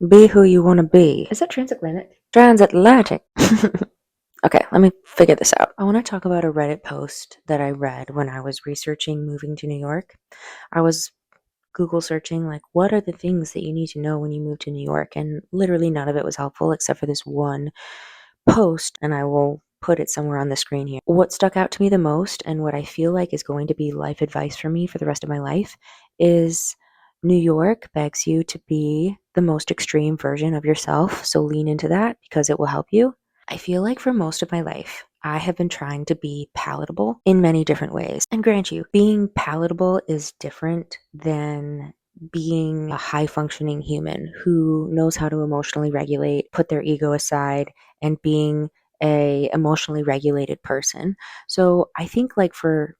Be who you want to be. Is that transatlantic? Transatlantic. Okay, let me figure this out. I want to talk about a Reddit post that I read when I was researching moving to New York. I was Google searching, like, what are the things that you need to know when you move to New York? And literally none of it was helpful except for this one post, and I will put it somewhere on the screen here. What stuck out to me the most, and what I feel like is going to be life advice for me for the rest of my life, is New York begs you to be the most extreme version of yourself. So lean into that because it will help you. I feel like for most of my life, I have been trying to be palatable in many different ways. And grant you, being palatable is different than being a high functioning human who knows how to emotionally regulate, put their ego aside, and being a emotionally regulated person. So I think like for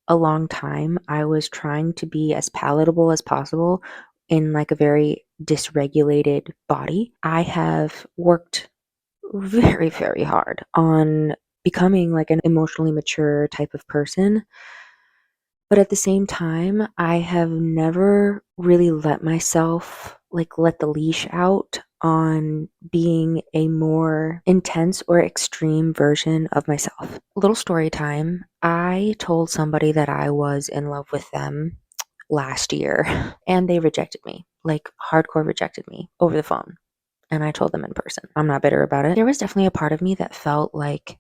a long time I was trying to be as palatable as possible in like a very dysregulated body. I have worked very, very hard on becoming like an emotionally mature type of person. But at the same time, I have never really let myself like let the leash out on being a more intense or extreme version of myself. Little story time. I told somebody that I was in love with them last year and they rejected me, like hardcore rejected me over the phone. And I told them in person. I'm not bitter about it. There was definitely a part of me that felt like,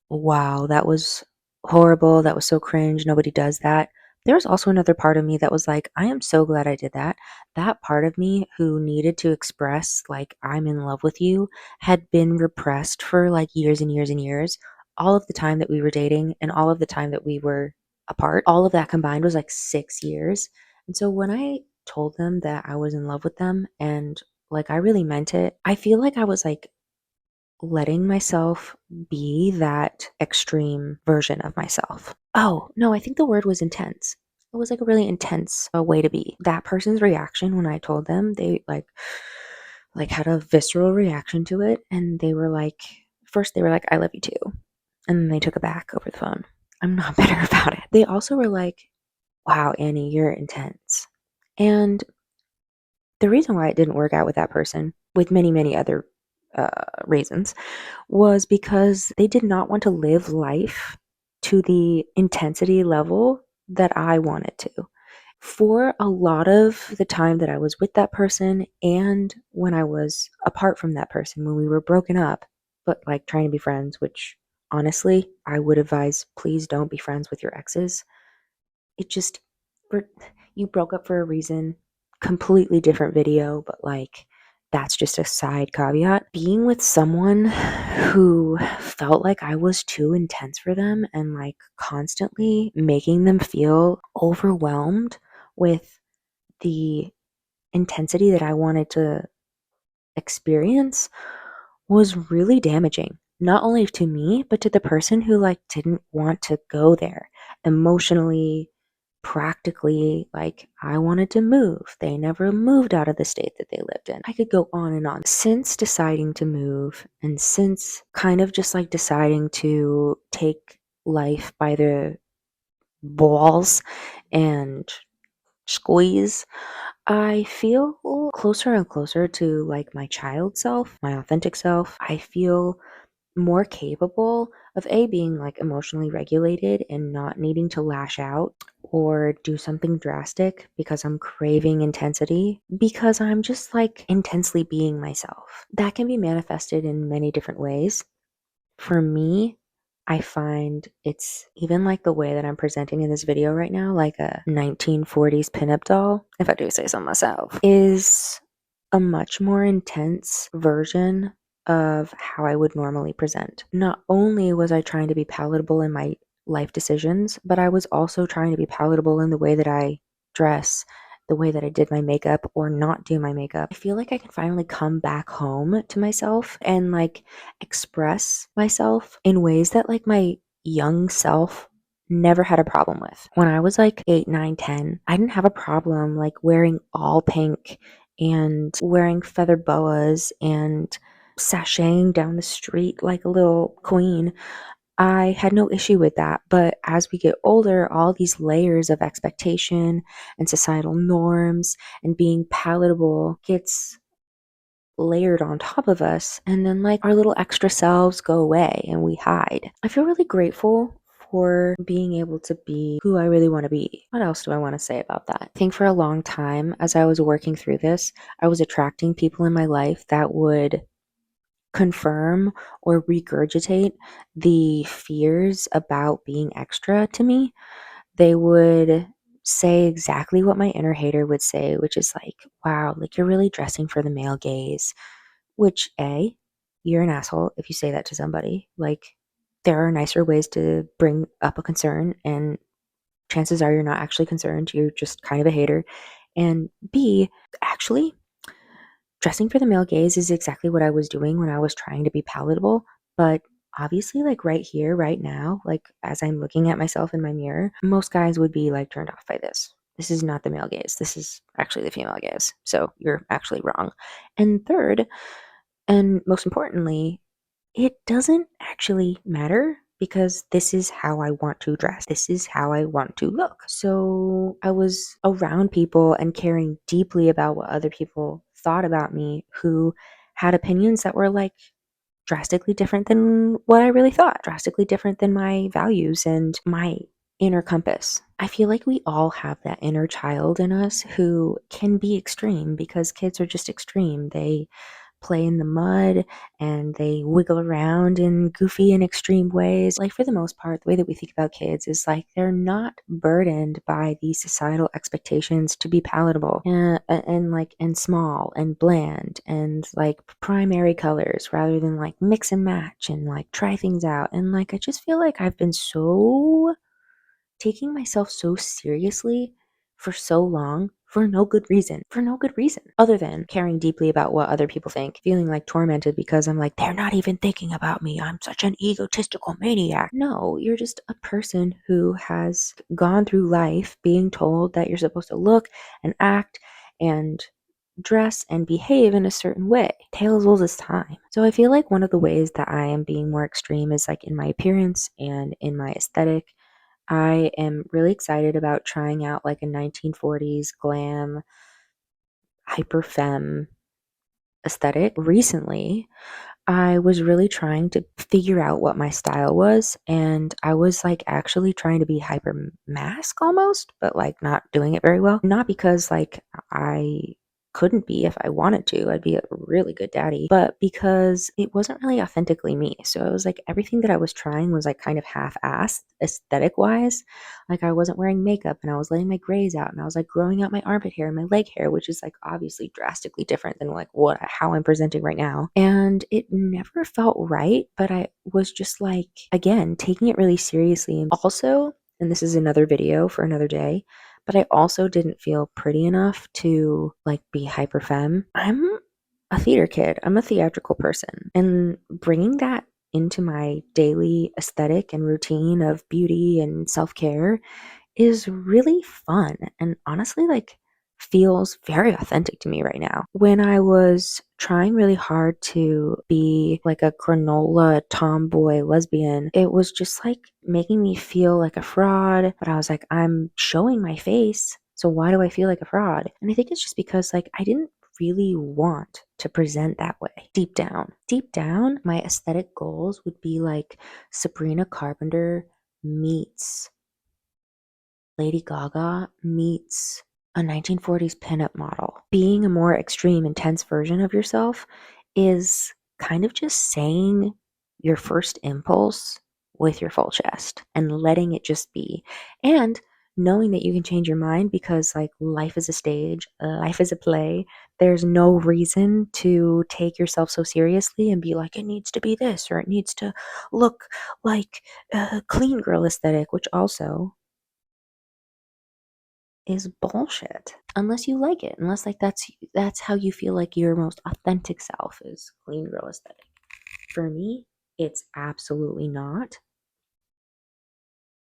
wow, that was horrible. That was so cringe. Nobody does that. There was also another part of me that was like, I am so glad I did that. That part of me who needed to express, like, I'm in love with you, had been repressed for like years and years and years. All of the time that we were dating and all of the time that we were apart, all of that combined was like 6 years. And so when I told them that I was in love with them and like I really meant it, I feel like I was like letting myself be that extreme version of myself. Oh, no, I think the word was intense. It was like a really intense way to be. That person's reaction when I told them, they like had a visceral reaction to it and they were like first they were like I love you too. And then they took it back over the phone. I'm not bitter about it. They also were like, "Wow, Annie, you're intense." And the reason why it didn't work out with that person, with many, many other reasons, was because they did not want to live life to the intensity level that I wanted to. For a lot of the time that I was with that person and when I was apart from that person, when we were broken up, but like trying to be friends, which honestly, I would advise please don't be friends with your exes. It just, you broke up for a reason, completely different video, but like that's just a side caveat. Being with someone who felt like I was too intense for them and like constantly making them feel overwhelmed with the intensity that I wanted to experience was really damaging. Not only to me, but to the person who like didn't want to go there emotionally, practically. Like I wanted to move. They never moved out of the state that they lived in. I could go on and on. Since deciding to move and since kind of just like deciding to take life by the balls and squeeze, I feel closer and closer to like my child self, my authentic self. I feel more capable of being like emotionally regulated and not needing to lash out or do something drastic because I'm craving intensity because I'm just like intensely being myself. That can be manifested in many different ways. For me, I find it's even like the way that I'm presenting in this video right now, like a 1940s pinup doll, if I do say so myself, is a much more intense version of how I would normally present. Not only was I trying to be palatable in my life decisions, but I was also trying to be palatable in the way that I dress, the way that I did my makeup or not do my makeup. I feel like I can finally come back home to myself and like express myself in ways that like my young self never had a problem with. When I was like 8, 9, 10, I didn't have a problem like wearing all pink and wearing feather boas and sashaying down the street like a little queen. I had no issue with that. But as we get older, all these layers of expectation and societal norms and being palatable gets layered on top of us, and then like our little extra selves go away and we hide. I feel really grateful for being able to be who I really want to be. What else do I want to say about that? I think for a long time, as I was working through this, I was attracting people in my life that would confirm or regurgitate the fears about being extra to me. They would say exactly what my inner hater would say, which is like, wow, like you're really dressing for the male gaze. Which, A, you're an asshole if you say that to somebody. Like, there are nicer ways to bring up a concern, and chances are you're not actually concerned. You're just kind of a hater. And B, actually, dressing for the male gaze is exactly what I was doing when I was trying to be palatable. But obviously, like right here, right now, like as I'm looking at myself in my mirror, most guys would be like turned off by this. This is not the male gaze. This is actually the female gaze. So you're actually wrong. And third, and most importantly, it doesn't actually matter because this is how I want to dress. This is how I want to look. So I was around people and caring deeply about what other people thought about me who had opinions that were like drastically different than what I really thought, drastically different than my values and my inner compass. I feel like we all have that inner child in us who can be extreme because kids are just extreme. They play in the mud and they wiggle around in goofy and extreme ways. Like, for the most part, the way that we think about kids is like they're not burdened by these societal expectations to be palatable and small and bland and like primary colors rather than like mix and match and like try things out. And like, I just feel like I've been so taking myself so seriously for so long for no good reason other than caring deeply about what other people think, feeling like tormented because I'm like, they're not even thinking about me. I'm such an egotistical maniac. No, you're just a person who has gone through life being told that you're supposed to look and act and dress and behave in a certain way. Tale as old as time. So I feel like one of the ways that I am being more extreme is like in my appearance and in my aesthetic. I am really excited about trying out like a 1940s glam hyper femme aesthetic. Recently, I was really trying to figure out what my style was, and I was like actually trying to be hyper mask almost, but like not doing it very well. Not because like I couldn't be if I wanted to, I'd be a really good daddy, but because it wasn't really authentically me. So it was like everything that I was trying was like kind of half assed aesthetic wise. Like I wasn't wearing makeup and I was letting my grays out and I was like growing out my armpit hair and my leg hair, which is like obviously drastically different than like how I'm presenting right now. And it never felt right, but I was just like, again, taking it really seriously. And also, and this is another video for another day, but I also didn't feel pretty enough to like be hyper femme. I'm a theater kid. I'm a theatrical person. And bringing that into my daily aesthetic and routine of beauty and self-care is really fun and honestly like feels very authentic to me right now. When I was trying really hard to be like a granola tomboy lesbian, it was just like making me feel like a fraud. But I was like, I'm showing my face. So why do I feel like a fraud? And I think it's just because like I didn't really want to present that way deep down. Deep down, my aesthetic goals would be like Sabrina Carpenter meets Lady Gaga meets a 1940s pinup model. Being a more extreme, intense version of yourself is kind of just saying your first impulse with your full chest and letting it just be. And knowing that you can change your mind because, like, life is a stage, life is a play. There's no reason to take yourself so seriously and be like, it needs to be this or it needs to look like a clean girl aesthetic, which also is bullshit unless you like it, unless like that's how you feel like your most authentic self is clean girl aesthetic. For me, it's absolutely not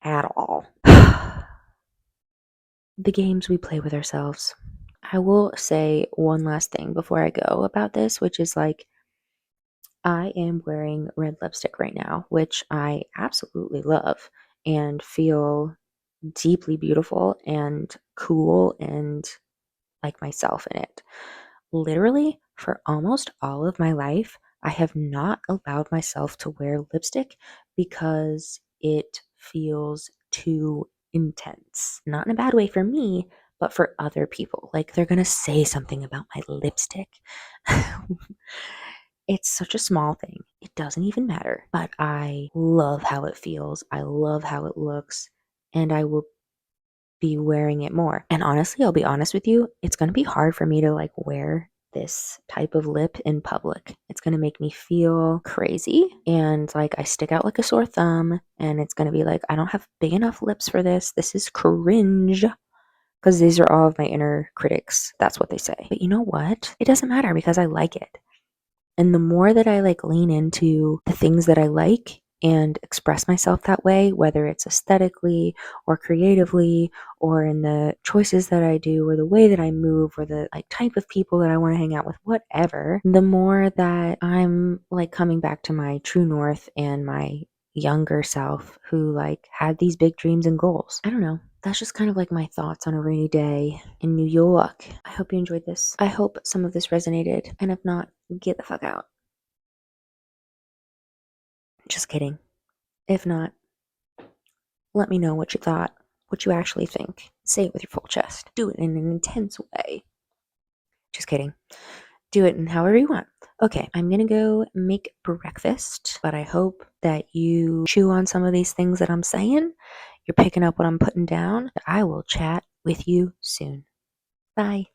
at all. The games we play with ourselves. I will say one last thing before I go about this, which is like I am wearing red lipstick right now, which I absolutely love and feel deeply beautiful and cool and like myself in it. literally for almost all of my life, I have not allowed myself to wear lipstick because it feels too intense. Not in a bad way for me, but for other people. Like they're going to say something about my lipstick. It's such a small thing. It doesn't even matter. But I love how it feels. I love how it looks. And I will be wearing it more. And honestly, I'll be honest with you, it's going to be hard for me to like wear this type of lip in public. It's going to make me feel crazy and like I stick out like a sore thumb. And it's going to be like, I don't have big enough lips for this. This is cringe. Because these are all of my inner critics. That's what they say. But you know what? It doesn't matter because I like it. And the more that I like lean into the things that I like and express myself that way, whether it's aesthetically or creatively or in the choices that I do or the way that I move or the like type of people that I want to hang out with, whatever, the more that I'm like coming back to my true north and my younger self who like had these big dreams and goals. I don't know. That's just kind of like my thoughts on a rainy day in New York. I hope you enjoyed this. I hope some of this resonated. And if not, get the fuck out. Just kidding. If not, let me know what you thought, what you actually think. Say it with your full chest. Do it in an intense way. Just kidding. Do it in however you want. Okay, I'm gonna go make breakfast, but I hope that you chew on some of these things that I'm saying. You're picking up what I'm putting down. I will chat with you soon. Bye.